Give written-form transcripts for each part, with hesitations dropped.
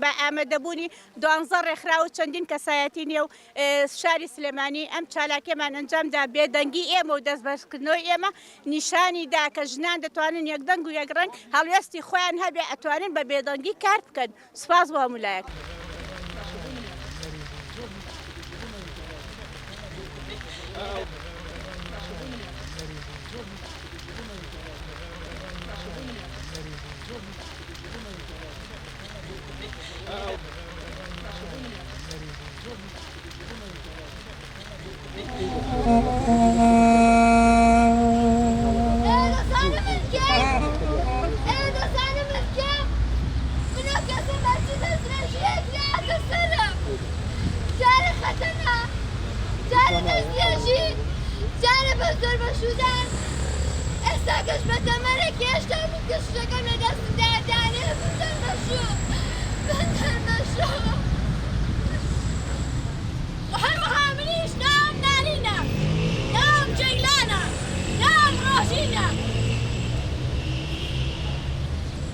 بە ئامادەبوونی دوانزە ڕێکخرا و چەندین کەسایەتی نێو شاری سلێمانی ئەم چالاکیمان ئەنجامدا بێدەنگی ئێمە و دەستبەرکردنەوەی ئێمە نیشانی دا کە ژنان دەتوانن یەکدەنگ و یەکڕەنگ هەڵوێستی خۆیان هەبێ ئەتوانن بە بێدەنگی کار بکەن. سوپاس بۆ هەمولایەک. جارە بە زۆر بەشودان ئێستا گەشت بە تەمەرێک هێشتا من گەشتەکەم لە دەستمدادانێ بندەر بەشوو بندەر بەشوو وهەروەها منیش ناوم نارینە ناوم جەیلانە ناوم ڕۆژینە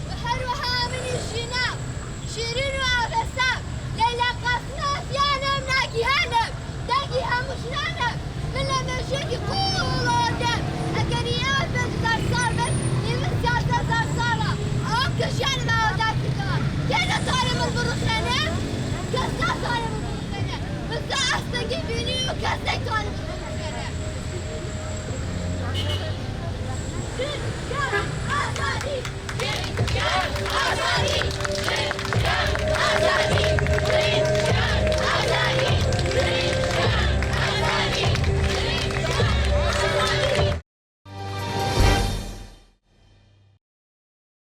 وهەروەها منیش ژینە شیرین و ئاوەسام لەیلا قاسناسیانم ناگیهانم داگی هەموو ژنانم من لە مێژوێکی قوڵۆدەم ئەگەری ئەوە 5,000 ساڵ بن نیمە 11,000 ساڵە ئەوەم کە ژیانم ئاوادار کردەوە کێ دەتوانێ من بڕوخێنێ کەس ناتوانێ من بڕوخێنێ من ئەستەگی بینی و کەس نەیتوانێ